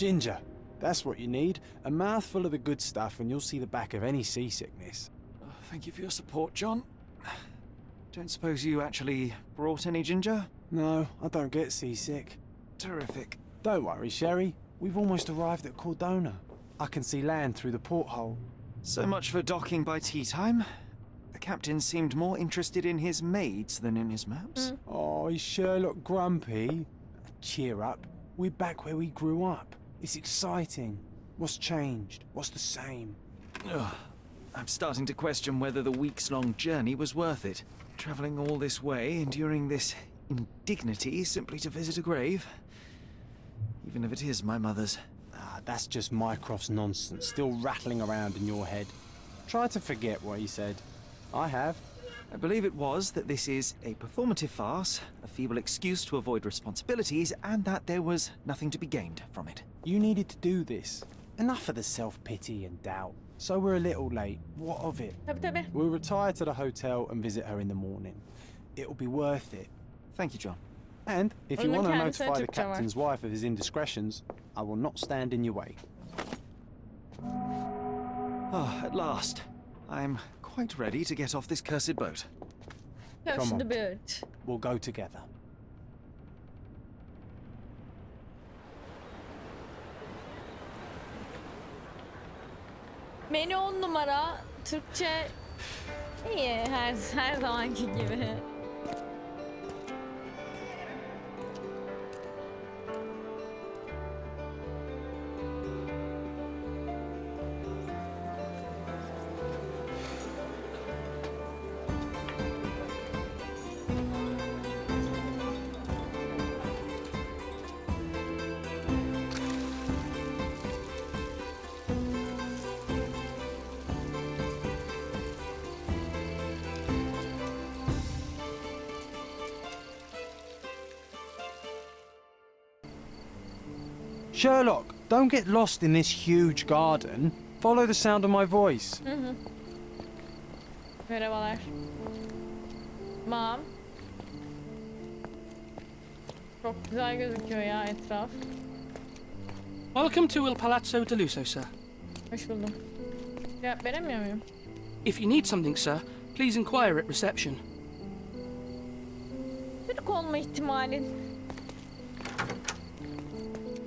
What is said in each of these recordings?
Ginger. That's what you need. A mouthful of the good stuff and you'll see the back of any seasickness. Oh, thank you for your support, John. Don't suppose you actually brought any ginger? No, I don't get seasick. Terrific. Don't worry, Sherry. We've almost arrived at Cordona. I can see land through the porthole. So much for docking by tea time. The captain seemed more interested in his maids than in his maps. Oh, is Sherlock grumpy? Cheer up. We're back where we grew up. It's exciting. What's changed? What's the same? Ugh. I'm starting to question whether the weeks-long journey was worth it. Travelling all this way, enduring this indignity simply to visit a grave. Even if it is my mother's. Ah, that's just Mycroft's nonsense, still rattling around in your head. Try to forget what he said. I have. I believe it was that this is a performative farce, a feeble excuse to avoid responsibilities, and that there was nothing to be gained from it. You needed to do this. Enough of the self-pity and doubt. So we're a little late. What of it? Tabii. We'll retire to the hotel and visit her in the morning. It'll be worth it. Thank you, John. And if you Onun want to kendisine notify the Türkçe var. captain's wife of his indiscretions, I will not stand in your way. Oh, at last. I'm quite ready to get off this cursed boat. Push on. the boat. We'll go together. Menü 10 numara. Türkçe iyi her zamanki gibi. Sherlock, don't get lost in this huge garden. Follow the sound of my voice. Merhabalar. Mom. Çok güzel gözüküyor ya etraf. Welcome to Il Palazzo de Lusso, sir. Hoş buldum. Cevap veremiyor muyum? If you need something, sir, please inquire at reception. Türk olma ihtimalin.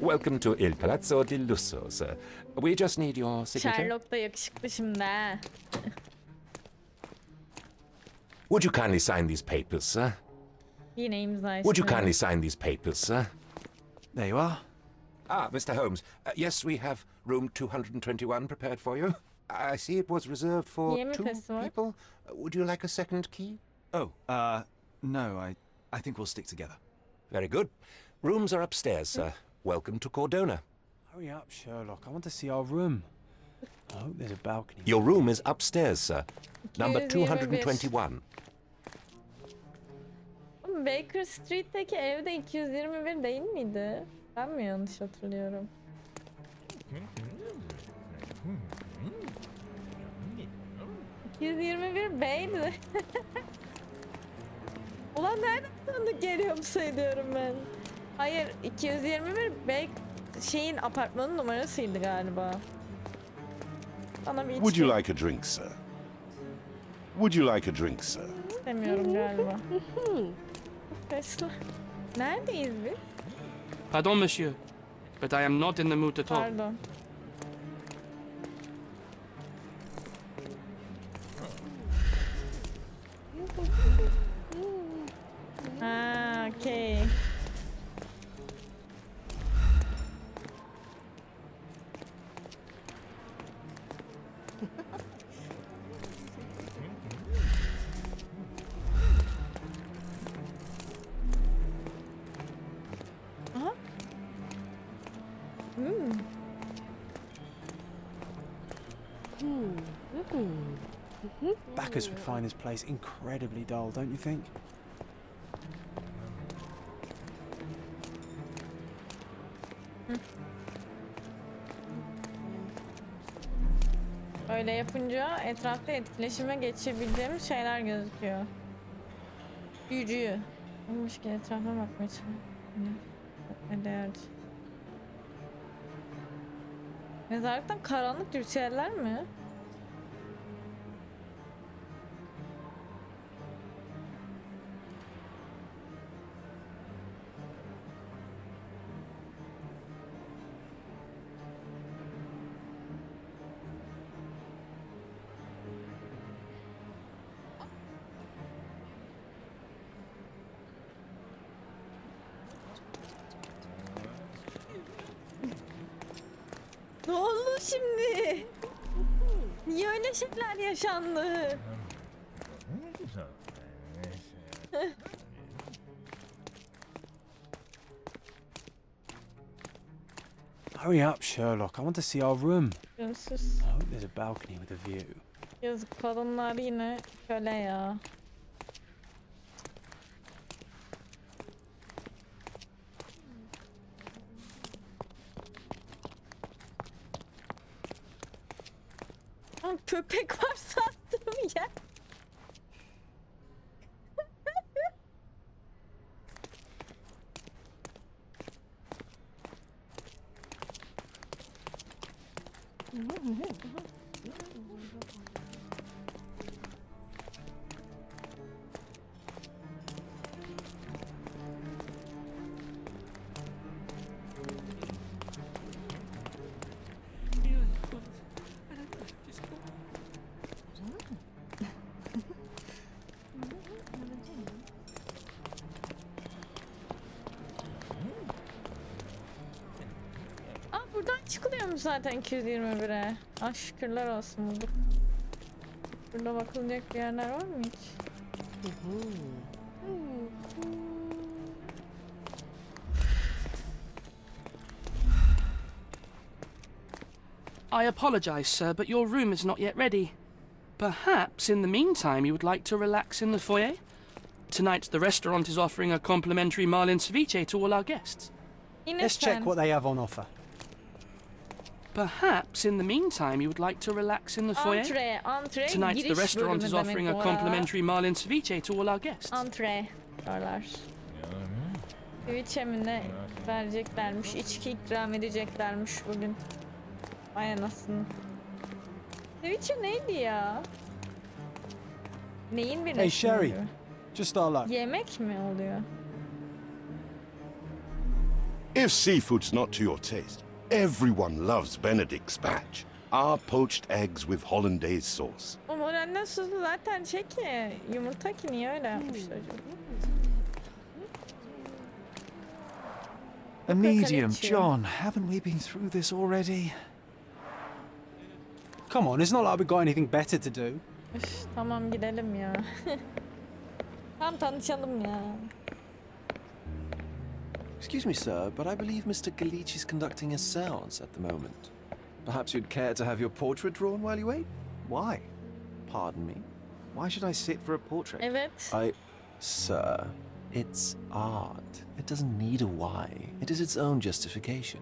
Welcome to Il Palazzo di Lusso, sir. We just need your signature. Sherlock da yakışıklı şimdi ha. Would you kindly sign these papers, sir? Yine imza Would you istiyor. kindly sign these papers, sir? There you are. Ah, Mr. Holmes. Yes, we have room 221 prepared for you. I see it was reserved for Niye mi 2 pesi var? people. Would you like a second key? Oh, no, I think we'll stick together. Very good. Rooms are upstairs, sir. Welcome to Cordona. Hurry up, Sherlock. I want to see our room. I hope there's a balcony. Your room is upstairs, sir. Number 221. 221. Oğlum, Baker Street'teki evde 221 değil miydi? Ben mi yanlış hatırlıyorum? ...221 B'ydi. Ulan nereden tanıdık geliyor bu sayı diyorum ben. Hayır, 221 B şeyin apartmanın numarasıydı galiba. Bana bir Would you içki like a drink, sir? Would you like a drink, sir? istemiyorum galiba. Tesla. Neredeyiz biz? Pardon, monsieur, but I am not in the mood to talk. Pardon. Ha, okey. Aha. Bacchus would find this place incredibly dull, don't you think? Öyle yapınca etrafta etkileşime geçebildiğimiz şeyler gözüküyor. Büyücüyü. Olmuş ki etrafa bakmaya çalışıyorum. Ne değerli. Mezarlıktan karanlık ritüeller mi? Ne oldu şimdi? Niye öyle şeyler yaşandı? Hurry up, Sherlock. I want to see our room. Gözsüz. I hope there's a balcony with a view. Yazık, kadınlar yine köle ya. Lan köpek var sattığım yer. Buradan çıkılıyormuş zaten 221'e. Ah şükürler olsun bulduk. Burada bakılacak bir yerler var mı hiç? I apologize, sir, but your room is not yet ready. Perhaps in the meantime you would like to relax in the foyer? Tonight the restaurant is offering a complimentary marlin ceviche to all our guests. Yine Let's sen. check what they have on offer. Perhaps in the meantime you would like to relax in the foyer? Antre Tonight the giriş restaurant bölümü is demek offering bu a arada. complimentary marlin ceviche to all our guests. Antre diyorlar. Twitch'e mi ne vereceklermiş, içki ikram edeceklermiş bugün. Ay anasını. Twitch'e neydi ya? Neyin bir Hey, Sherry. oluyor? Just our luck. Yemek mi oluyor? If seafood's not to your taste, everyone loves Benedict's batch. Our poached eggs with hollandaise sauce. O moralden sosu zaten şey ki, yumurta ki niye öyle yapmışlar acaba? A medium, Kokoreç. John. Haven't we been through this already? Come on, it's not like we've got anything better to do. Üf, tamam gidelim ya. Tam tanışalım ya. Excuse me, sir, but I believe Mr. Galich is conducting a séance at the moment. Perhaps you'd care to have your portrait drawn while you wait? Why? Pardon me? Why should I sit for a portrait? Evet. Sir, it's art. It doesn't need a why. It is its own justification.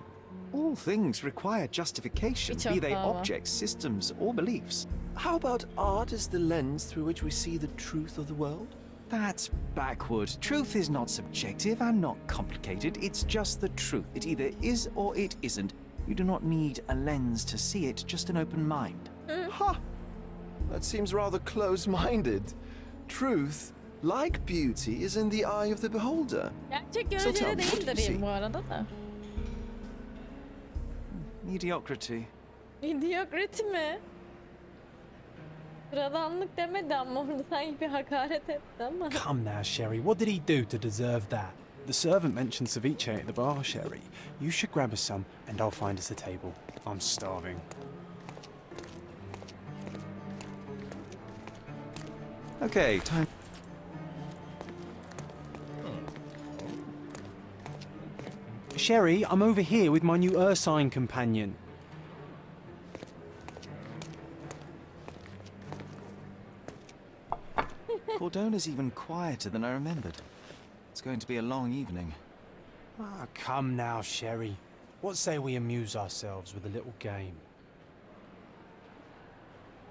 All things require justification, Birçok be they dava. objects, systems, or beliefs. How about art as the lens through which we see the truth of the world? That's backward. Truth is not subjective and not complicated. It's just the truth. It either is or it isn't. You do not need a lens to see it, just an open mind. Ha! That seems rather close-minded. Truth, like beauty, is in the eye of the beholder. Gerçek So tell göreceli me, what do you değildir see? bu arada da. Mediocrity. Mediocrity mi? Sıradanlık demedi ama orada sanki bir hakaret etti ama. Come now, Sherry. What did he do to deserve that? The servant mentioned ceviche at the bar, Sherry. You should grab us some, and I'll find us a table. I'm starving. Okay, time. Sherry, I'm over here with my new Ursine companion. Cordona's even quieter than I remembered. It's going to be a long evening. Ah, come now, Sherry. What say we amuse ourselves with a little game?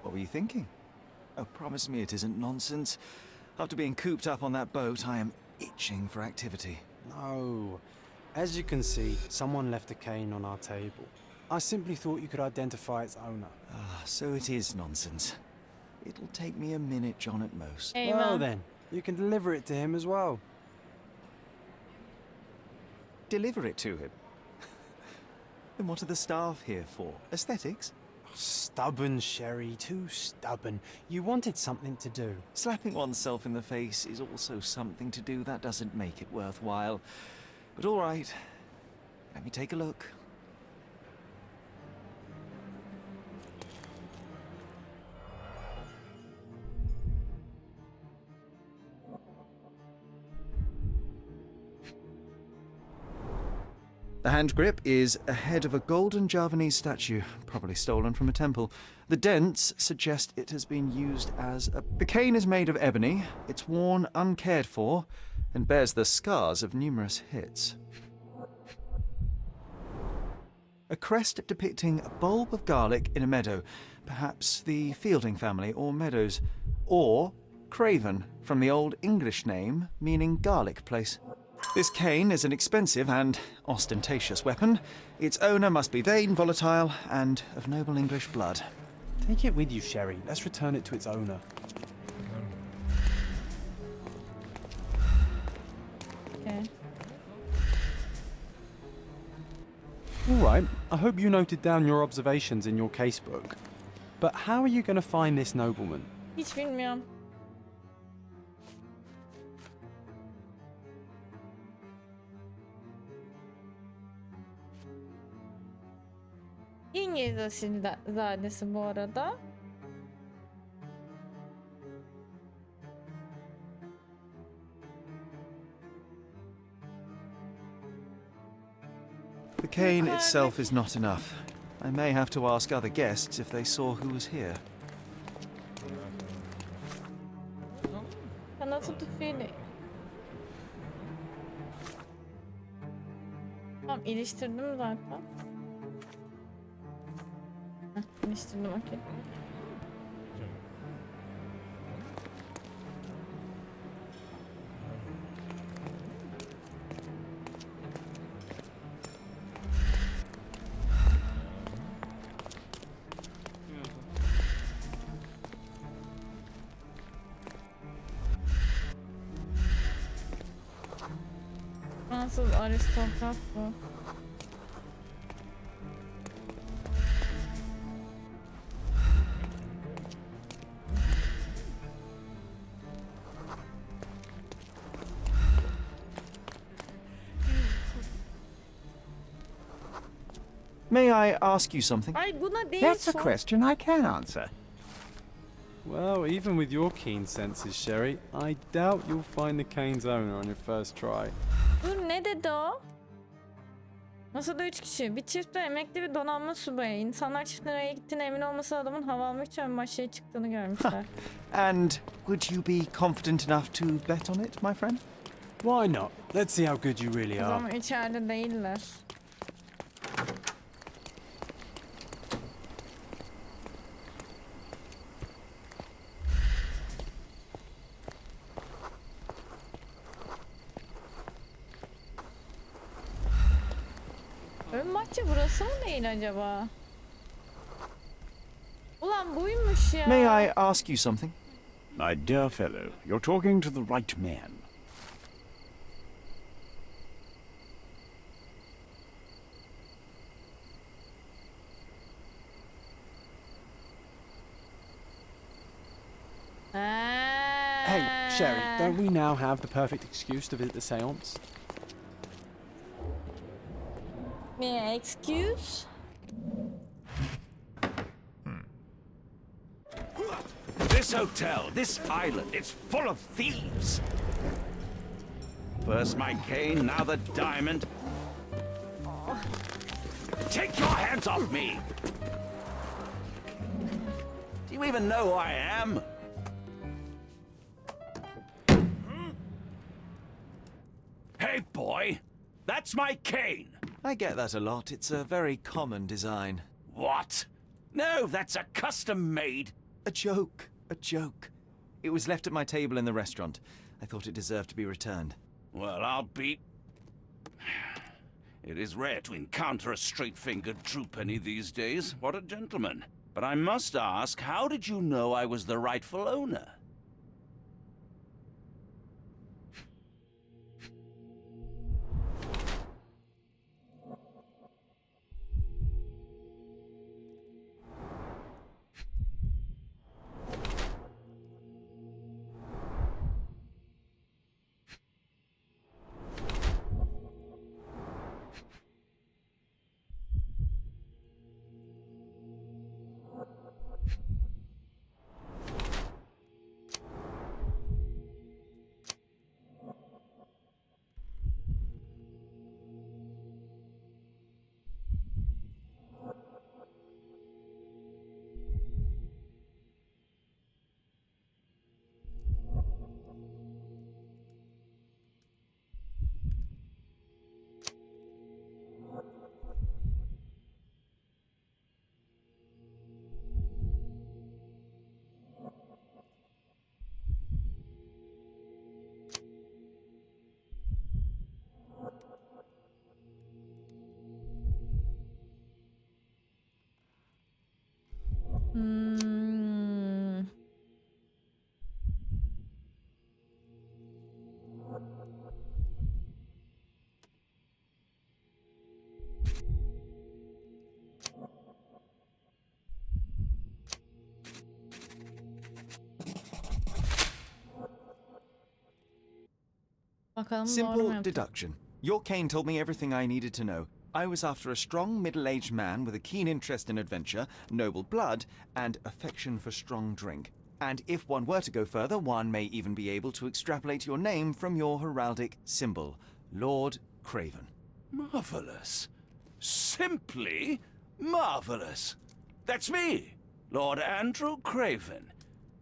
What were you thinking? Oh, promise me it isn't nonsense. After being cooped up on that boat, I am itching for activity. No. As you can see, someone left a cane on our table. I simply thought you could identify its owner. Ah, so it is nonsense. It'll take me a minute, John, at most. Eyvah. Well then, you can deliver it to him as well. Deliver it to him. Then what are the staff here for? Aesthetics? Stubborn, Sherry, too stubborn. You wanted something to do. Slapping oneself in the face is also something to do. That doesn't make it worthwhile. But all right, let me take a look. The hand grip is a head of a golden Javanese statue, probably stolen from a temple. The dents suggest it has been used as a... The cane is made of ebony, it's worn uncared for, and bears the scars of numerous hits. A crest depicting a bulb of garlic in a meadow, perhaps the Fielding family or Meadows, or Craven, from the Old English name meaning garlic place. This cane is an expensive and ostentatious weapon. Its owner must be vain, volatile, and of noble English blood. Take it with you, Sherry. Let's return it to its owner. Okay. All right, I hope you noted down your observations in your casebook. But how are you going to find this nobleman? Hiç bilmiyorum. İngiliz asilzadesi bu arada. The cane itself is not enough. I may have to ask other guests if they saw who was here. Kanatı tüfeğiyle. Tamam, iliştirdim zaten. Heh, iliştirdim, okey. Fransız aristokrat bu. May I ask you something? Ay buna değil That's a sor. question I can answer. Well, even with your keen senses, Sherry, I doubt you'll find the cane's owner on your first try. Dur, ne dedi o? Masada 3 kişi. Bir çift ve emekli bir donanma subayı. İnsanlar çift nereye gittiğine emin olması adamın hava almak için ön başlığa çıktığını görmüşler. And would you be confident enough to bet on it, my friend? Why not? Let's see how good you really O are. zaman içeride değiller. Ön bahçe burası mı değil acaba? Ulan buymuş ya. May I ask you something? My dear fellow, you're talking to the right man. Hey, Sherry, don't we now have the perfect excuse to visit the seance? Excuse? This hotel, this island, it's full of thieves. First my cane, now the diamond. Take your hands off me! Do you even know who I am? Hey, boy! That's my cane! I get that a lot. It's a very common design. What? No, that's a custom-made. A joke. A joke. It was left at my table in the restaurant. I thought it deserved to be returned. Well, I'll be... It is rare to encounter a straight-fingered truepenny these days. What a gentleman. But I must ask, how did you know I was the rightful owner? Bakalım doğru mu Simple yaptım? deduction. Your cane told me everything I needed to know. I was after a strong middle-aged man with a keen interest in adventure, noble blood, and affection for strong drink. And if one were to go further, one may even be able to extrapolate your name from your heraldic symbol, Lord Craven. Marvelous. Simply marvelous. That's me, Lord Andrew Craven.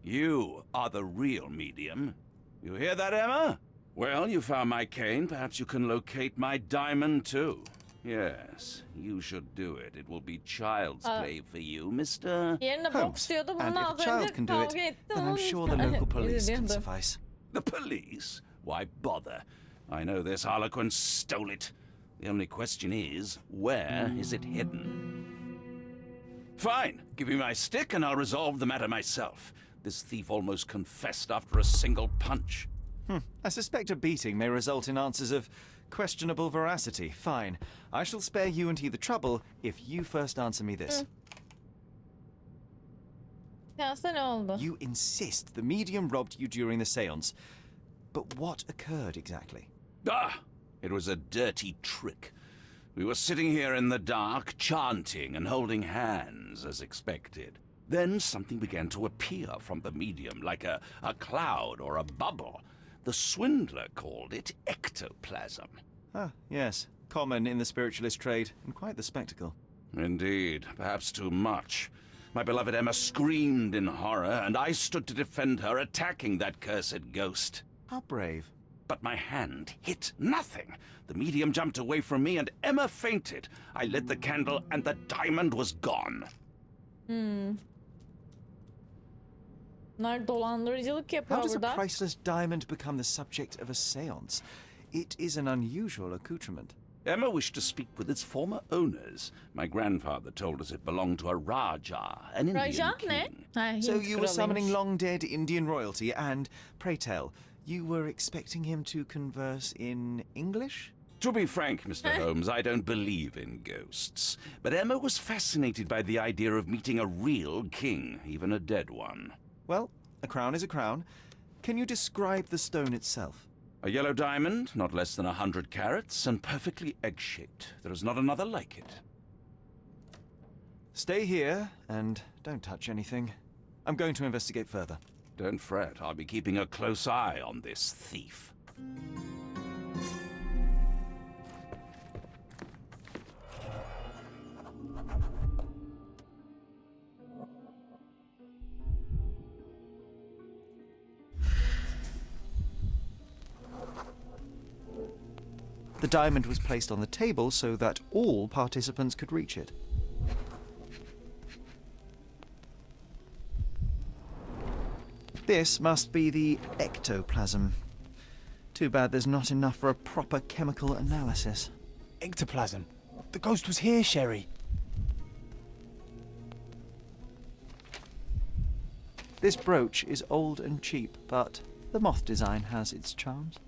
You are the real medium. You hear that, Emma? Well, you found my cane. Perhaps you can locate my diamond, too. Yes, you should do it. It will be child's play for you, Mr. Yerine box Holmes. diyordu. And Bunu if az a child önce can do it, kavga etti. then I'm onun sure the yüzünden local police can üzülüyordu. suffice. The police? Why bother? I know this harlequin stole it. The only question is, where is it hidden? Fine. Give me my stick and I'll resolve the matter myself. This thief almost confessed after a single punch. I suspect a beating may result in answers of questionable veracity. Fine. I shall spare you and he the trouble if you first answer me this. Seansta ne oldu? You insist the medium robbed you during the seance. But what occurred exactly? Ah! It was a dirty trick. We were sitting here in the dark, chanting and holding hands, as expected. Then something began to appear from the medium, like a cloud or a bubble. The swindler called it ectoplasm. Ah, yes. Common in the spiritualist trade, and quite the spectacle. Indeed, perhaps too much. My beloved Emma screamed in horror, and I stood to defend her, attacking that cursed ghost. How brave. But my hand hit nothing. The medium jumped away from me, and Emma fainted. I lit the candle, and the diamond was gone. Bunlar dolandırıcılık yapıyor How does a burada. priceless diamond become the subject of a seance? It is an unusual accoutrement. Emma wished to speak with its former owners. My grandfather told us it belonged to a Raja, an Indian Raja ne? king. Ha, So Hint you were summoning kralıymış. long-dead Indian royalty, and, pray tell, you were expecting him to converse in English? To be frank, Mr. Holmes, I don't believe in ghosts. But Emma was fascinated by the idea of meeting a real king, even a dead one. Well, a crown is a crown. Can you describe the stone itself? A yellow diamond, not less than 100 carats, and perfectly egg-shaped. There is not another like it. Stay here, and don't touch anything. I'm going to investigate further. Don't fret, I'll be keeping a close eye on this thief. The diamond was placed on the table so that all participants could reach it. This must be the ectoplasm. Too bad there's not enough for a proper chemical analysis. Ectoplasm. The ghost was here, Sherry. This brooch is old and cheap, but the moth design has its charms.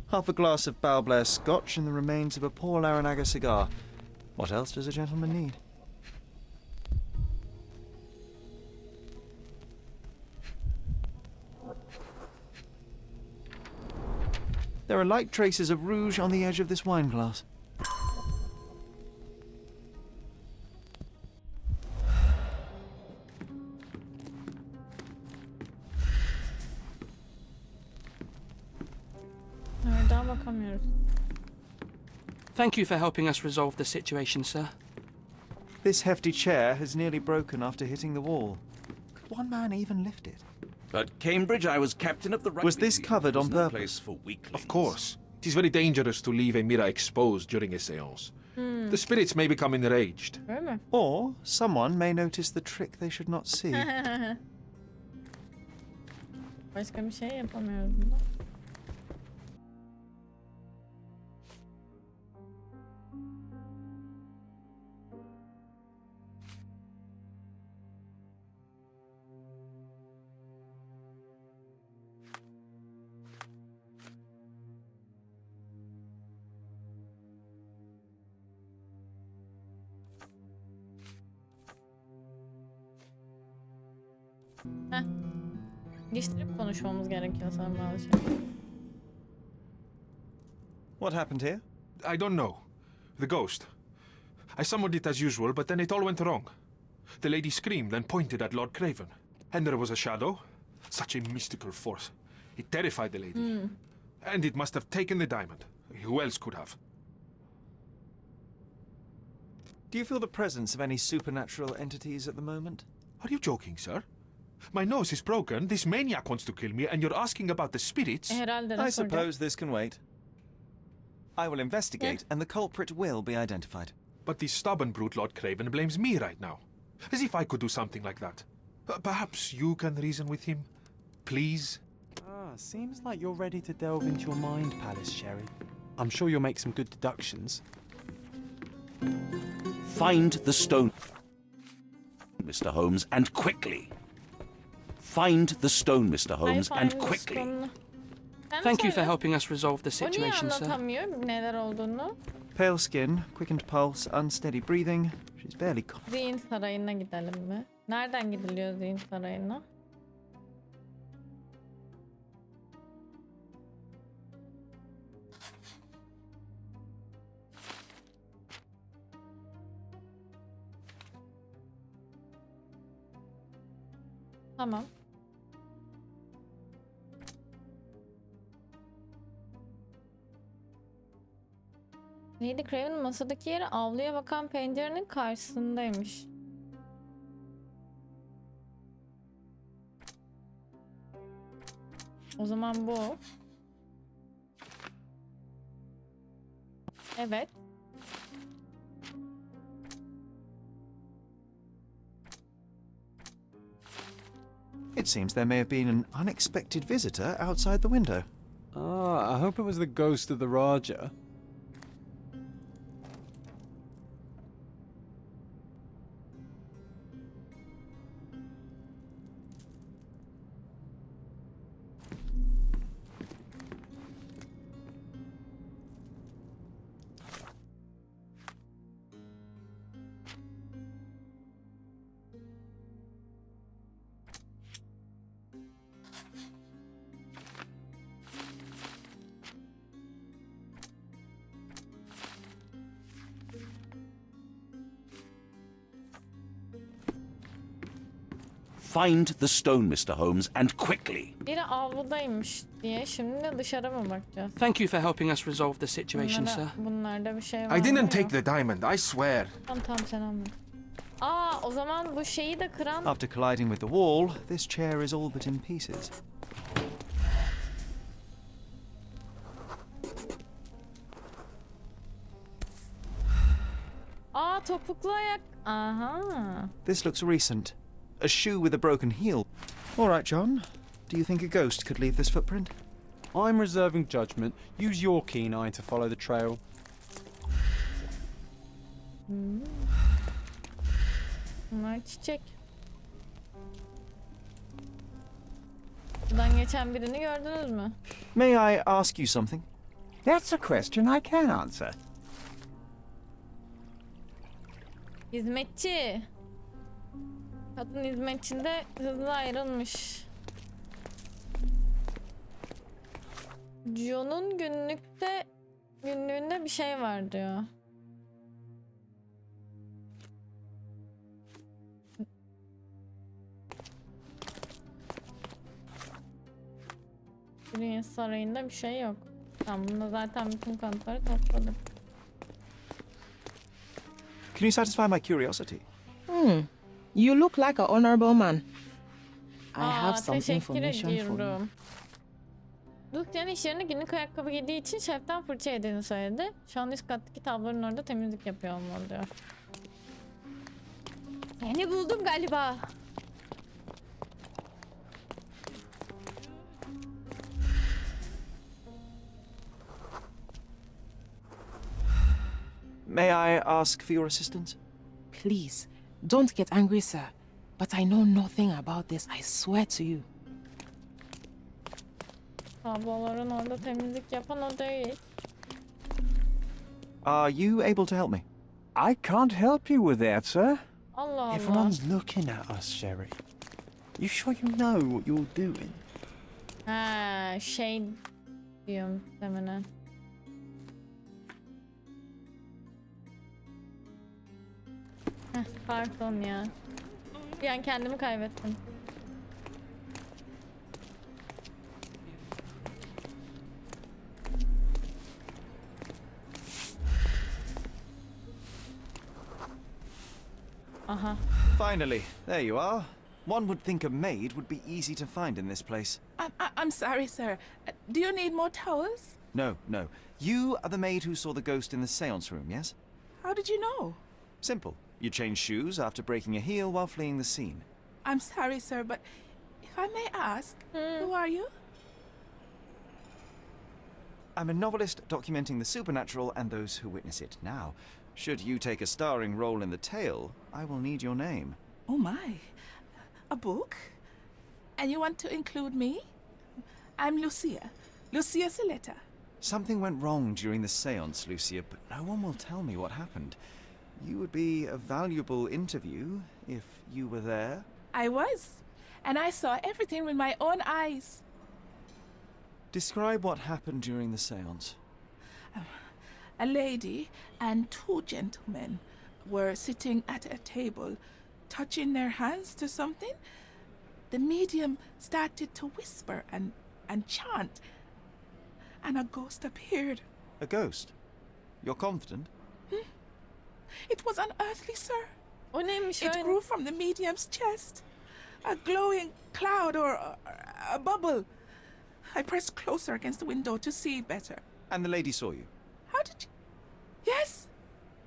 Half a glass of Balblair Scotch and the remains of a Paul Aranaga cigar. What else does a gentleman need? There are light traces of rouge on the edge of this wine glass. Daha bakamıyoruz. Thank you for helping us resolve the situation, sir. This hefty chair has nearly broken after hitting the wall. Could one man even lift it? At Cambridge, I was captain of the rugby Was this team. covered on It was no purpose? place for weaklings. Of course. It is very dangerous to leave a mirror exposed during a séance. The spirits may become enraged. Öyle mi? Or someone may notice the trick they should not see. Başka bir şey yapamıyoruz bunda. Heh. Geçtirip konuşmamız gerekiyor sanırım bazı şey. What happened here? I don't know. The ghost. I summoned it as usual, but then it all went wrong. The lady screamed and pointed at Lord Craven. And there was a shadow. Such a mystical force. It terrified the lady. And it must have taken the diamond. Who else could have? Do you feel the presence of any supernatural entities at the moment? Are you joking, sir? My nose is broken, this maniac wants to kill me, and you're asking about the spirits? Herhalde I de soracak. suppose this can wait. I will investigate, and the culprit will be identified. But the stubborn brute Lord Craven blames me right now. As if I could do something like that. Perhaps you can reason with him? Please? Seems like you're ready to delve into your mind palace, Sherry. I'm sure you'll make some good deductions. Find the stone, Mr. Holmes, and quickly. Find the stone, Mr. Holmes, Ay, and find quickly. sonunu. Sen Thank you for söyle. helping us resolve the O niye situation, sir. anlatamıyor neler olduğunu? Pale skin, quickened pulse, unsteady breathing. She's barely... Zihin sarayına gidelim mi? Nereden gidiliyor zihin sarayına? Tamam. Lady Craven'ın masadaki yeri avluya bakan pencerenin karşısındaymış. O zaman bu. Evet. It seems there may have been an unexpected visitor outside the window. I hope it was the ghost of the Raja. Find the stone, Mr. Holmes, and quickly. Biri avludaymış diye şimdi de dışarı mı bakacağız? Thank you for helping us resolve the situation, sir. Bunlarda bir şey var I mı didn't yok? take the diamond, I swear. Tamam sen anladın. Aa o zaman bu şeyi de kıran After colliding with the wall, this chair is all but in pieces. Aa topuklu ayak. Aha. This looks recent. a shoe with a broken heel. All right, John. Do you think a ghost could leave this footprint? I'm reserving judgment. Use your keen eye to follow the trail. Bunlar çiçek. Buradan geçen birini gördünüz mü? May I ask you something? That's a question I can answer. Hizmetçi. Kadın hizmetçinde hızlı ayrılmış. John'un günlüğünde bir şey var diyor. Green Sarayı'nda bir şey yok. Tamam, bunda zaten bütün kanıtları topladım. Can you satisfy my curiosity? You look like a honorable man. I have some teşekkür information for you. ediyorum. Lucian iş yerine günlük ayakkabı giydiği için şeften fırça yediğini söyledi. Şu an üst kattaki tabloların orada temizlik yapıyor olmalı diyor. Seni buldum galiba. May I ask for your assistance? Please, don't get angry, sir. But I know nothing about this, I swear to you. Tabloların orada temizlik yapan o değil. Are you able to help me? I can't help you with that, sir. Allah Allah. Everyone's looking at us, Sherry. You sure you know what you're doing? Ha, şey diyorum demene. Pardon ya. Bir an kendimi kaybettim. Aha. Finally, there you are. One would think a maid would be easy to find in this place. I'm sorry, sir. Do you need more towels? No, no. You are the maid who saw the ghost in the seance room, yes? How did you know? Simple. You changed shoes after breaking a heel while fleeing the scene. I'm sorry, sir, but if I may ask, who are you? I'm a novelist documenting the supernatural and those who witness it. Now, should you take a starring role in the tale, I will need your name. Oh my. A book? And you want to include me? I'm Lucia. Lucia Saletta. Something went wrong during the seance, Lucia, but no one will tell me what happened. You would be a valuable interview if you were there. I was. And I saw everything with my own eyes. Describe what happened during the seance. A lady and two gentlemen were sitting at a table, touching their hands to something. The medium started to whisper and chant, and a ghost appeared. A ghost? You're confident? It was unearthly, sir. O neymiş It öyle? grew from the medium's chest. A glowing cloud or a bubble. I pressed closer against the window to see better. And the lady saw you? How did you... Yes!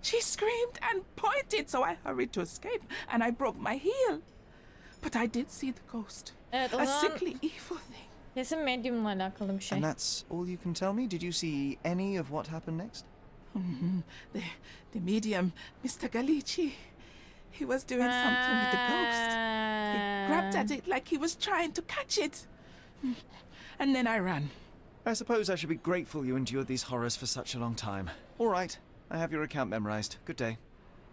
She screamed and pointed, so I hurried to escape, and I broke my heel. But I did see the ghost. Evet, o A zaman sickly, evil thing. kesin medyumla alakalı bir şey. And that's all you can tell me? Did you see any of what happened next? The medium, Mr. Galici, he was doing something with the ghost. He grabbed at it like he was trying to catch it. And then I ran. I suppose I should be grateful you endured these horrors for such a long time. All right, I have your account memorized. Good day.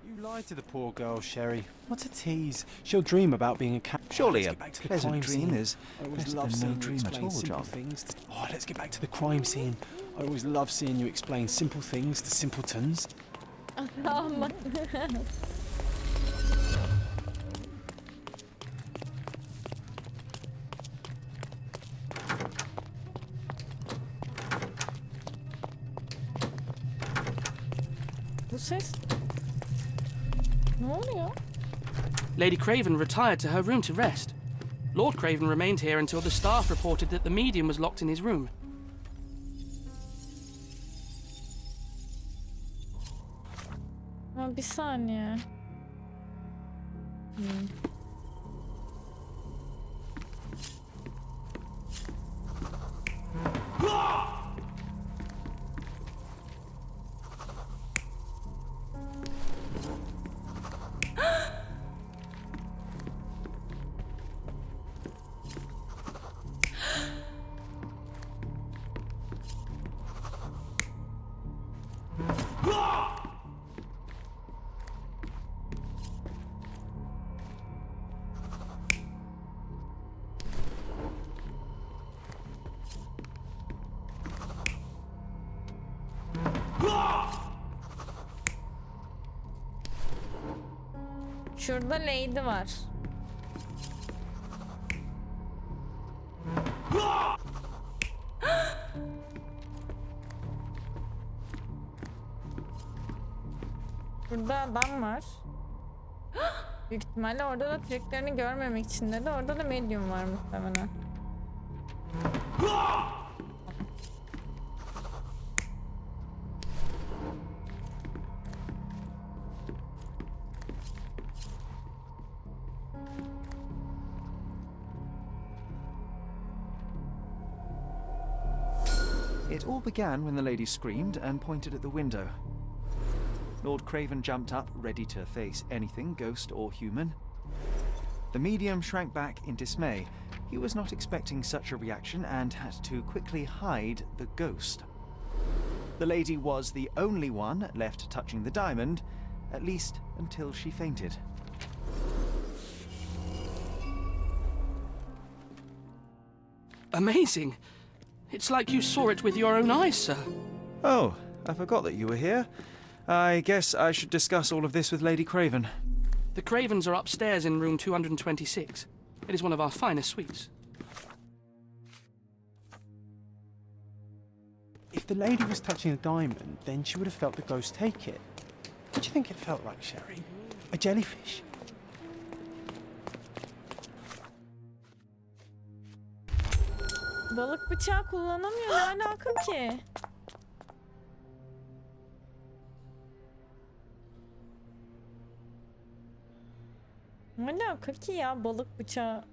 You lied to the poor girl, Sherry. What a tease. She'll dream about being a cat. Surely Let's a get back to the pleasant crime dream scene. is I always better love than seeing no you dream at explain all, simple John. things. Oh, let's get back to the crime scene. I always love seeing you explain simple things to simpletons. Ama. Bu ses? Ne oluyor? Lady Craven retired to her room to rest. Lord Craven remained here until the staff reported that the medium was locked in his room. Ama bir saniye. Şurada Lady var. Burada adam var. Büyük ihtimalle orada da triklerini görmemek için dedi. Orada da medium var muhtemelen. It all began when the lady screamed and pointed at the window. Lord Craven jumped up, ready to face anything, ghost or human. The medium shrank back in dismay. He was not expecting such a reaction and had to quickly hide the ghost. The lady was the only one left touching the diamond, at least until she fainted. Amazing. It's like you saw it with your own eyes, sir. Oh, I forgot that you were here. I guess I should discuss all of this with Lady Craven. The Cravens are upstairs in room 226. It is one of our finest suites. If the lady was touching a diamond, then she would have felt the ghost take it. What do you think it felt like, Sherry? A jellyfish? Balık bıçağı kullanamıyor. Ne alaka ki? Ne alaka ki ya balık bıçağı?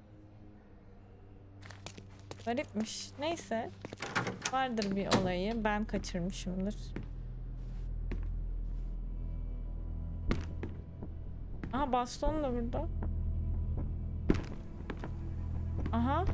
Garipmiş. Neyse. Vardır bir olayı. Ben kaçırmışımdır. Aha baston da burada. Aha.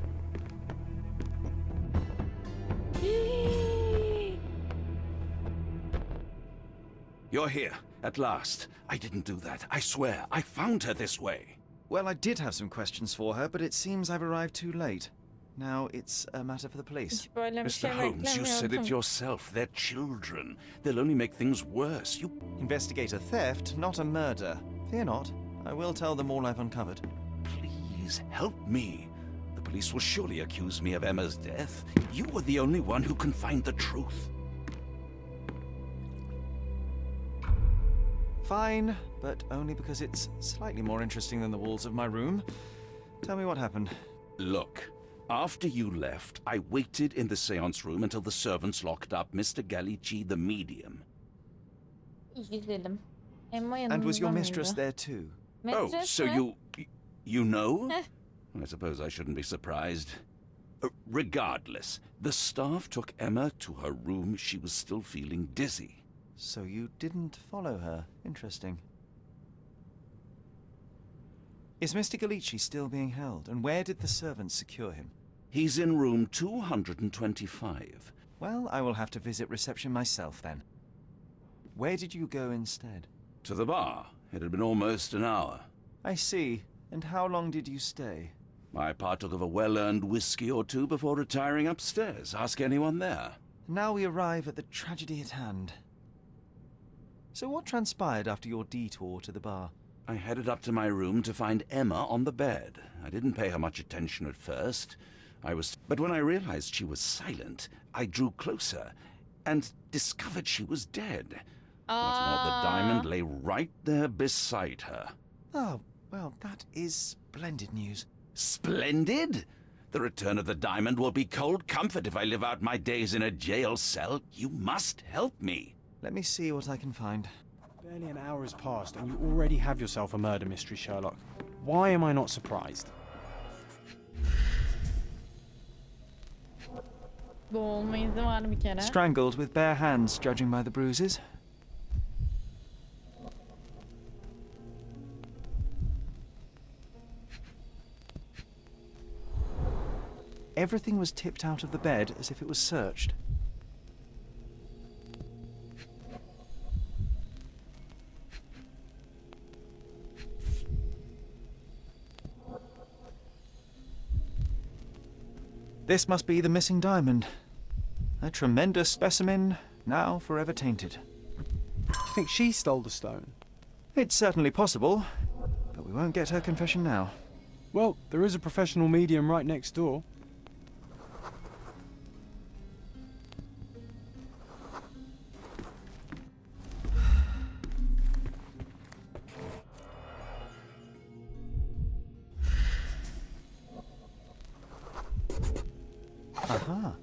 You're here, at last. I didn't do that. I swear, I found her this way. Well, I did have some questions for her, but it seems I've arrived too late. Now it's a matter for the police. Hiç böyle bir Mr. şey Holmes, you said it beklemiyordum. yourself. They're children. They'll only make things worse. You Investigate a theft, not a murder. Fear not. I will tell them all I've uncovered. please help me. The police will surely accuse me of Emma's death. You were the only one who can find the truth. Fine, but only because it's slightly more interesting than the walls of my room. Tell me what happened. Look, after you left, I waited in the seance room until the servants locked up Mr. Gallici, the medium. İzledim. Emma And was your yanımda mistress mıydı? there too? Oh, Mistress so mi? you know? I suppose I shouldn't be surprised. Regardless, the staff took Emma to her room. She was still feeling dizzy. So you didn't follow her. Interesting. Is Mr. Gallici still being held? And where did the servants secure him? He's in room 225. Well, I will have to visit reception myself then. Where did you go instead? To the bar. It had been almost an hour. I see. And how long did you stay? I partook of a well-earned whiskey or two before retiring upstairs. Ask anyone there. Now we arrive at the tragedy at hand. So what transpired after your detour to the bar? I headed up to my room to find Emma on the bed. I didn't pay her much attention at first. But when I realized she was silent, I drew closer and discovered she was dead. What's more, the diamond lay right there beside her. Oh, well, that is splendid news. Splendid! The return of the diamond will be cold comfort if I live out my days in a jail cell. You must help me. Let me see what I can find. Barely an hour has passed and you already have yourself a murder mystery, Sherlock. Why am I not surprised? Boğulma izi var bir kere. Strangled with bare hands, judging by the bruises. Everything was tipped out of the bed as if it was searched. This must be the missing diamond. A tremendous specimen, now forever tainted. Do you think she stole the stone? It's certainly possible, but we won't get her confession now. Well, there is a professional medium right next door. Aha.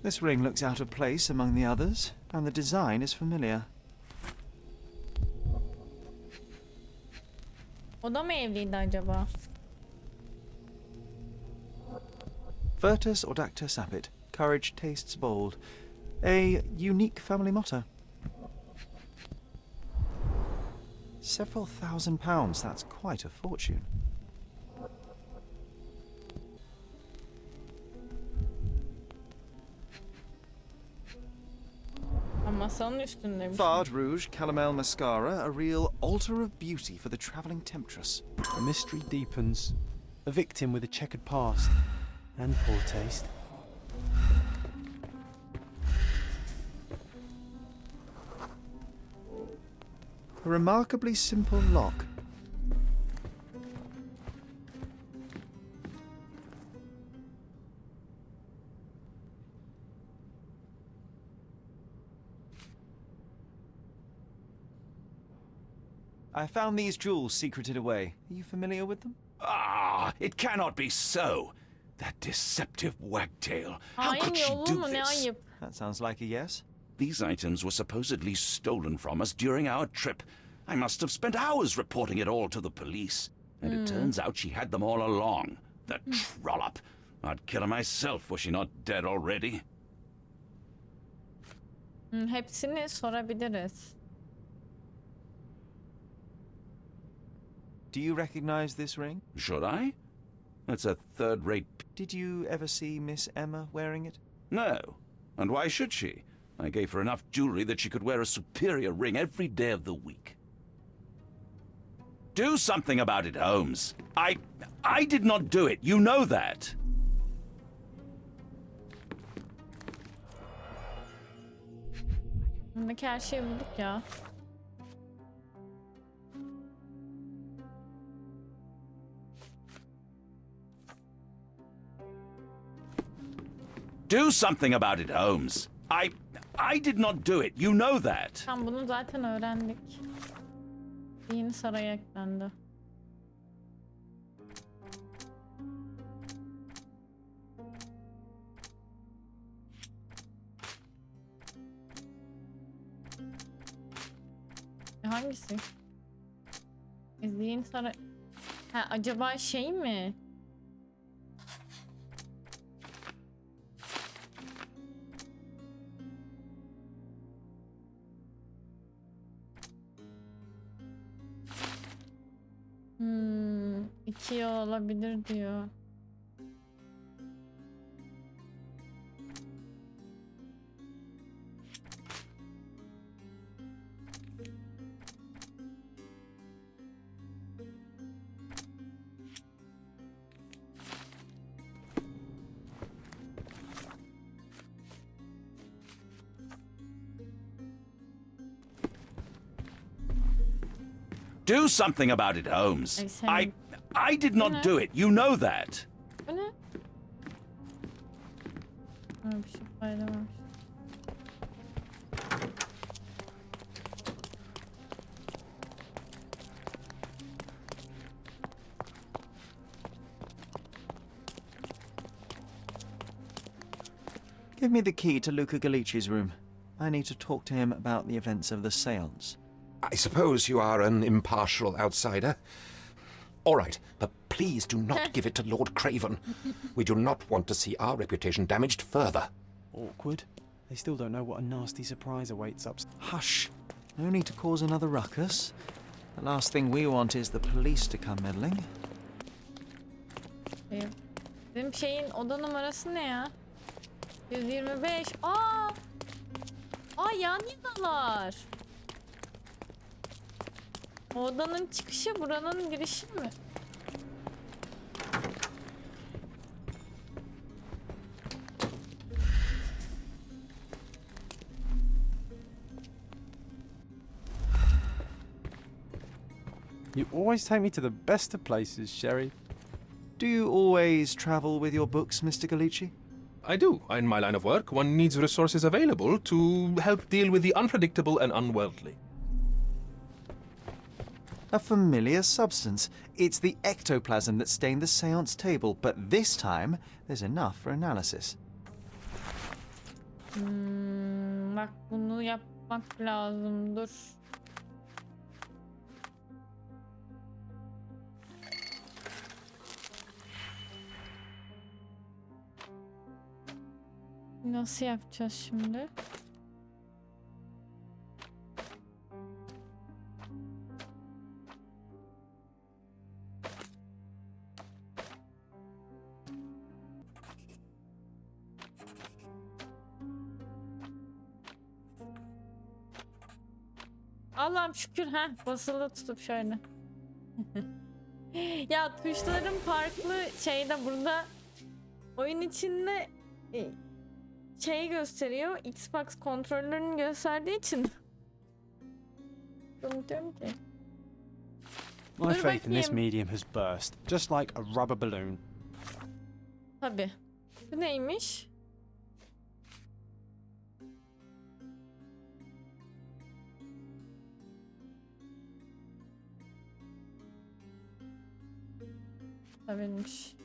This ring looks out of place among the others, and the design is familiar. O da mı evliydi acaba? Virtus audacta sapit. Courage tastes bold. A unique family motto. Several £1,000s, that's quite a fortune. Masanın üstündeymiş. Fard rouge, calomel mascara, a real altar of beauty for the travelling temptress. The mystery deepens. A victim with a checkered past and poor taste. A remarkably simple lock. I found these jewels secreted away. Are you familiar with them? Ah, it cannot be so. That deceptive wagtail. How Hain could she yolu do mu ne this? ayıp. That sounds like a yes. These items were supposedly stolen from us during our trip. I must have spent hours reporting it all to the police. And it turns out she had them all along. The trollop. I'd kill her myself, was she not dead already? Hepsini sorabiliriz. Do you recognize this ring? Should I? That's a third-rate... Did you ever see Miss Emma wearing it? No. And why should she? I gave her enough jewelry that she could wear a superior ring every day of the week. Do something about it, Holmes. I did not do it. You know that. Bundaki her şeyi bulduk ya. Do something about it, Holmes. I did not do it. You know that. Tam bunu zaten öğrendik. Yeni saraya eklendi. Hangisi? İzleyin saray... Ha, acaba şey mi? İki yıl olabilir diyor. Do something about it, Holmes. I did not do it. You know that. Bu ne? Ha, bir şey paylaşmamış. Give me the key to Luca Galici's room. I need to talk to him about the events of the séance. I suppose you are an impartial outsider. All right, but please do not give it to Lord Craven. We do not want to see our reputation damaged further. Awkward. They still don't know what a nasty surprise awaits upstairs. Hush! No need to cause another ruckus. The last thing we want is the police to come meddling. Benim şeyin oda numarası ne ya? 125. Aa! Aa, yan yanalar. Odanın çıkışı buranın girişi mi? You always take me to the best of places, Sherry. Do you always travel with your books, Mr. Galici? I do. In my line of work, one needs resources available to help deal with the unpredictable and unworldly. A familiar substance. It's the ectoplasm that stained the seance table, but this time there's enough for analysis. Bak bunu yapmak lazım. Dur. Nasıl yapacağız şimdi? Allah'ım şükür basılı tutup şöyle. Ya tuşların farklı şeyde burada oyun içinde şey gösteriyor. Xbox kontrollerini gösterdiği için. Unutuyorum ki. My faith in this medium has burst, just like a rubber balloon. Tabii. Bu neymiş? Tabiiymiş.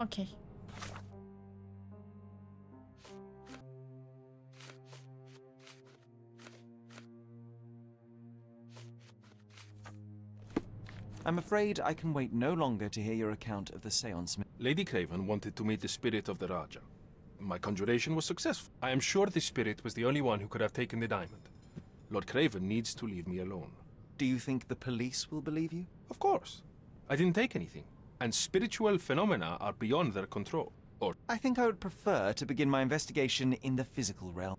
Okay. I'm afraid I can wait no longer to hear your account of the seance. Lady Craven wanted to meet the spirit of the Raja. My conjuration was successful. I am sure the spirit was the only one who could have taken the diamond. Lord Craven needs to leave me alone. Do you think the police will believe you? Of course. I didn't take anything. And spiritual phenomena are beyond their control. Or I think I would prefer to begin my investigation in the physical realm.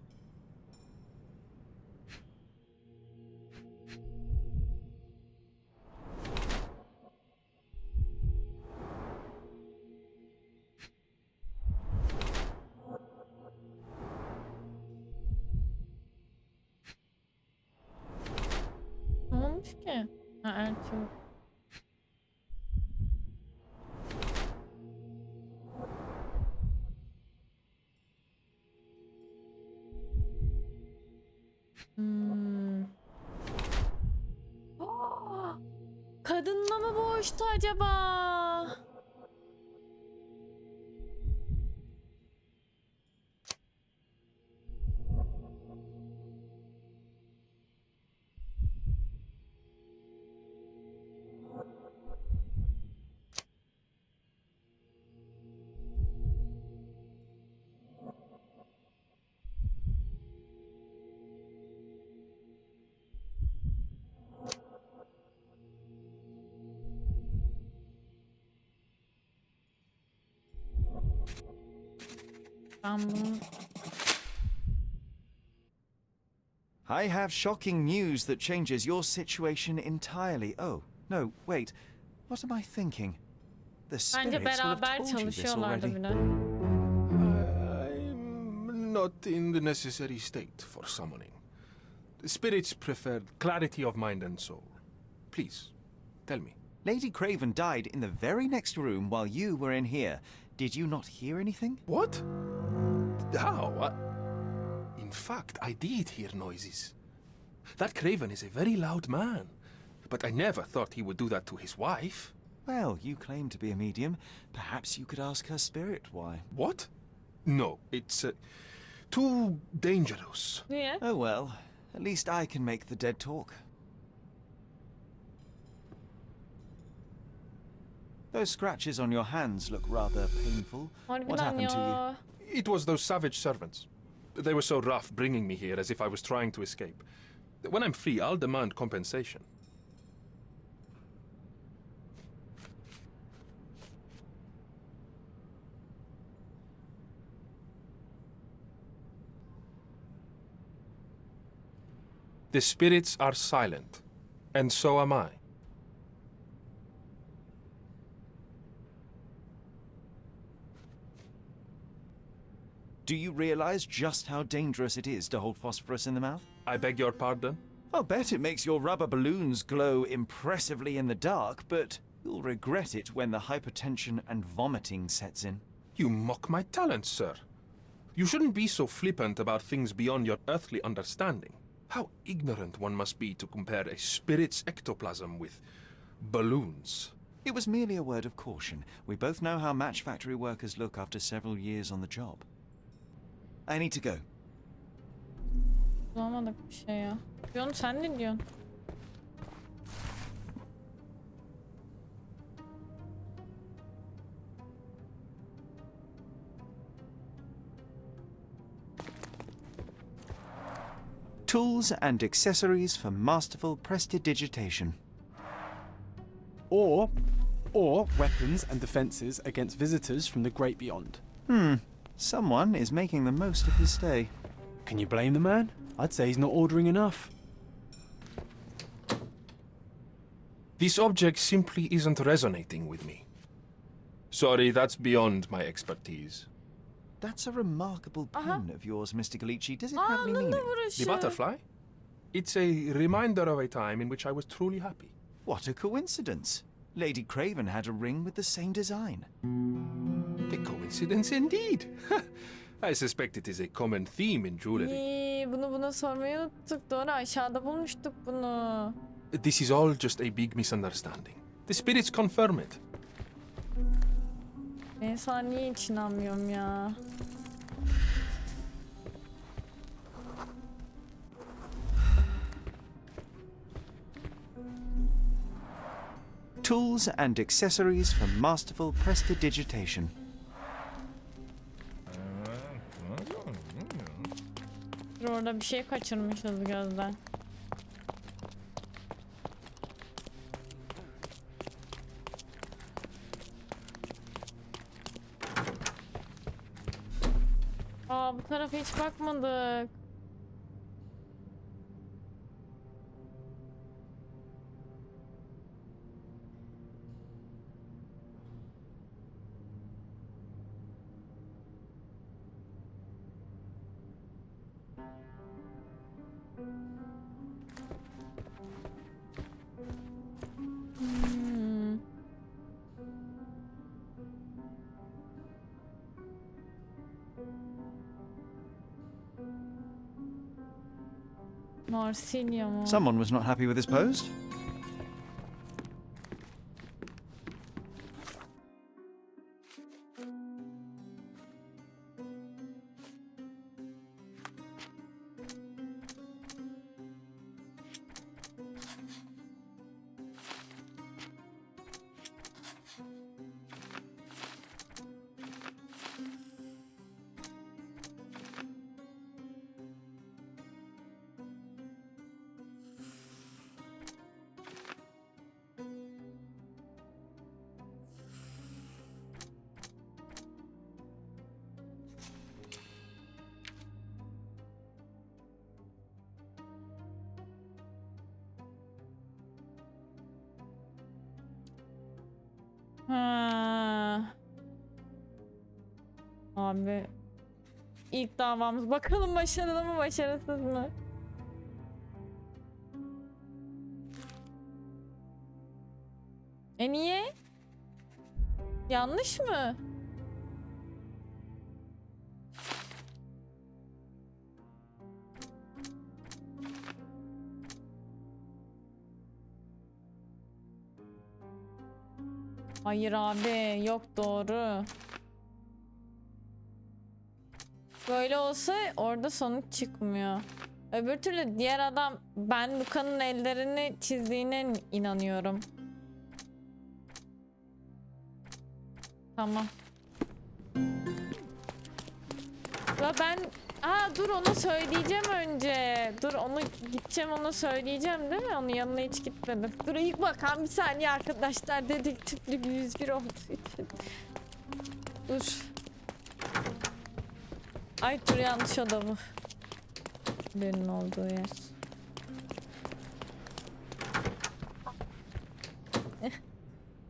Ne olmuş ki? Ertuğrul. Kadınla mı boğuştu acaba? I have shocking news that changes your situation entirely. Oh, no, wait. What am I thinking? The spirits Bence will have beraber told you this çalışıyorlardı already. bile. I'm not in the necessary state for summoning. The spirits preferred clarity of mind and soul. Please, tell me. Lady Craven died in the very next room while you were in here. Did you not hear anything? What? How? In fact, I did hear noises. That Craven is a very loud man. But I never thought he would do that to his wife. Well, you claim to be a medium. Perhaps you could ask her spirit why. What? No, it's too dangerous. Niye? Oh well, at least I can make the dead talk. Those scratches on your hands look rather painful. What Harbiden happened to ya. It was those savage servants. They were so rough bringing me here as if I was trying to escape. When I'm free, I'll demand compensation. The spirits are silent, and so am I. Do you realize just how dangerous it is to hold phosphorus in the mouth? I beg your pardon? I'll bet it makes your rubber balloons glow impressively in the dark, but you'll regret it when the hypertension and vomiting sets in. You mock my talents, sir. You shouldn't be so flippant about things beyond your earthly understanding. How ignorant one must be to compare a spirit's ectoplasm with balloons. It was merely a word of caution. We both know how match factory workers look after several years on the job. I need to go. Bulamadık bir şey ya. Diyorsun, sen ne diyorsun? Tools and accessories for masterful prestidigitation. Or weapons and defenses against visitors from the great beyond. Someone is making the most of his stay. Can you blame the man? I'd say he's not ordering enough. This object simply isn't resonating with me. Sorry, that's beyond my expertise. That's a remarkable pin of yours, Mr. Galici. Does it have Aa, any anında meaning? vuruşu. The butterfly? It's a reminder of a time in which I was truly happy. What a coincidence. Lady Craven had a ring with the same design. A coincidence indeed. I suspect it is a common theme in jewelry. Bunu buna sormayı unuttuk. Doğru, aşağıda bulmuştuk bunu. This is all just a big misunderstanding. The spirits confirm it. Ben sana niye hiç inanmıyorum ya? Tools and accessories for masterful prestidigitation. Dur, orada bir şey kaçırmışız gözden. Aa, bu tarafa hiç bakmadık. Marsilya mı? Someone was not happy with his pose. Ha. Abi, ilk davamız, bakalım başarılı mı başarısız mı? Niye? Yanlış mı? Hayır abi, yok, doğru. Böyle olsa orada sonuç çıkmıyor. Öbür türlü diğer adam, ben Luka'nın ellerini çizdiğine inanıyorum. Tamam. Ya ben... Aa dur onu söyleyeceğim önce. Dur onu gideceğim ona söyleyeceğim değil mi? Onun yanına hiç gitmedim. Dur ilk bakalım bir saniye arkadaşlar. Dedektiflik 101 olduğu için. Dur. Ay dur yanlış oda bu. Benim olduğu yer.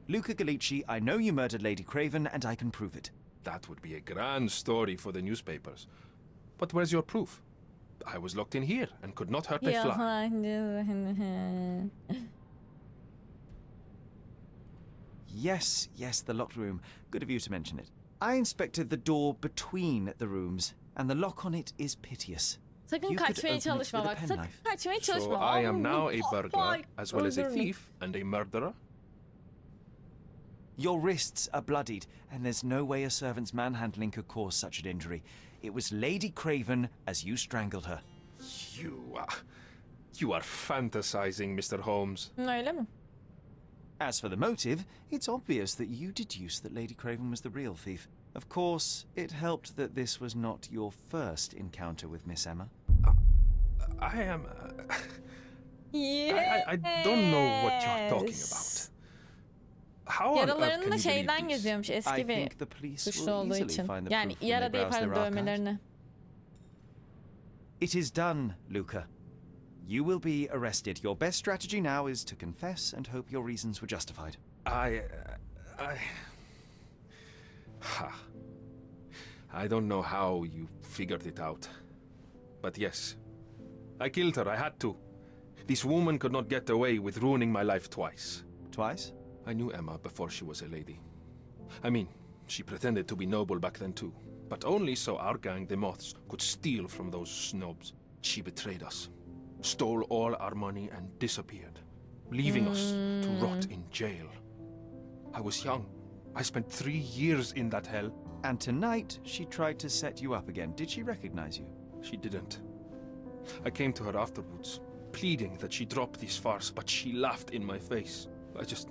Luca Gallici, I know you murdered Lady Craven, and I can prove it. That would be a grand story for the newspapers. But where's your proof? I was locked in here and could not hurt a fly. Yes, the locked room. Good of you to mention it. I inspected the door between the rooms, and the lock on it is piteous. Sakın You could kaçmaya open it çalışma with a bak. Sakın penknife. kaçmaya çalışma. So I am now a Ay, burglar, as well as a öldürme. thief and a murderer? Your wrists are bloodied, and there's no way a servant's manhandling could cause such an injury. It was Lady Craven as you strangled her. You are fantasizing, Mr. Holmes. Öyle mi? As for the motive, it's obvious that you deduced that Lady Craven was the real thief. Of course, it helped that this was not your first encounter with Miss Emma. I am... Yes. I don't know what you're talking about. How on earth Yaralarını can da you şeyden believe this? geziyormuş I eski bir think the police suçlu will olduğu easily için. find the Yani proof when yara they değil browse pardon their archives. dövmelerini. It is done, Luca. You will be arrested. Your best strategy now is to confess and hope your reasons were justified. I don't know how you figured it out. But yes, I killed her. I had to. This woman could not get away with ruining my life twice. Twice? I knew Emma before she was a lady. I mean, she pretended to be noble back then too. But only so our gang, the Moths, could steal from those snobs. She betrayed us, stole all our money and disappeared, leaving us to rot in jail. I was young. I spent 3 years in that hell. And tonight, she tried to set you up again. Did she recognize you? She didn't. I came to her afterwards, pleading that she drop this farce, but she laughed in my face. I just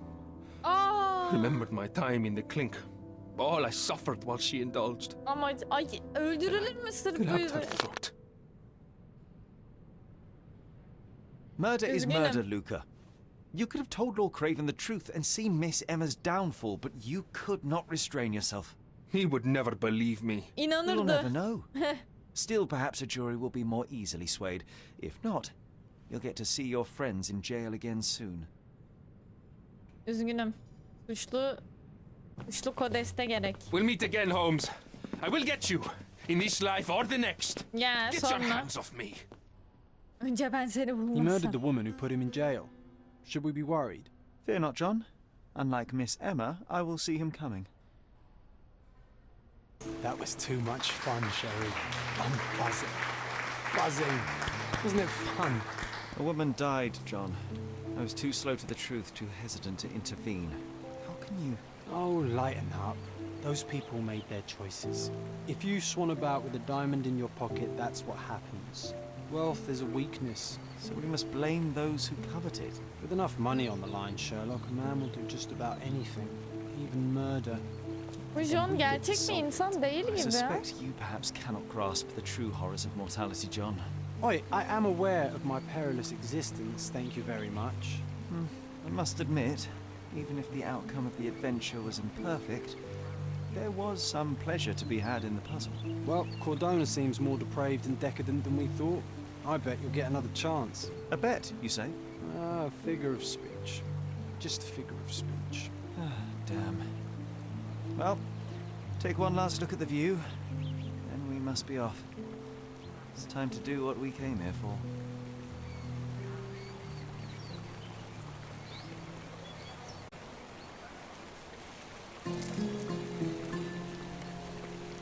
remembered my time in the clink. All I suffered while she indulged. Ama ay öldürülür mü sırf Grabbed her böyle? throat. Murder is Üzgünüm. murder, Luca. You could have told Lord Craven the truth and seen Miss Emma's downfall, but you could not restrain yourself. He would never believe me. You'll İnanırdı. never know. Still, perhaps a jury will be more easily swayed. If not, you'll get to see your friends in jail again soon. Üzgünüm. Suçlu kodeste gerek. We'll meet again, Holmes. I will get you, in this life or the next. Ya Get your sonra. hands off me. Önce ben seni He bulmazsam. murdered the woman who put him in jail. Should we be worried? Fear not, John. Unlike Miss Emma, I will see him coming. That was too much fun, Sherry. I'm buzzing. Buzzing. Wasn't it fun? A woman died, John. I was too slow to the truth, too hesitant to intervene. How can you... Oh, lighten up. Those people made their choices. If you swan about with a diamond in your pocket, that's what happens. Wealth is a weakness. So we must blame those who covet it. With enough money on the line, Sherlock, a man will do just about anything. Even murder. Bu John gerçek bir insan değil I gibi. suspect you perhaps cannot grasp the true horrors of mortality, John. Oi, I am aware of my perilous existence, thank you very much. I must admit, even if the outcome of the adventure was imperfect, there was some pleasure to be had in the puzzle. Well, Cordona seems more depraved and decadent than we thought. I bet you'll get another chance. A bet, you say? Ah, figure of speech. Just a figure of speech. Damn. Well, take one last look at the view, then we must be off. It's time to do what we came here for.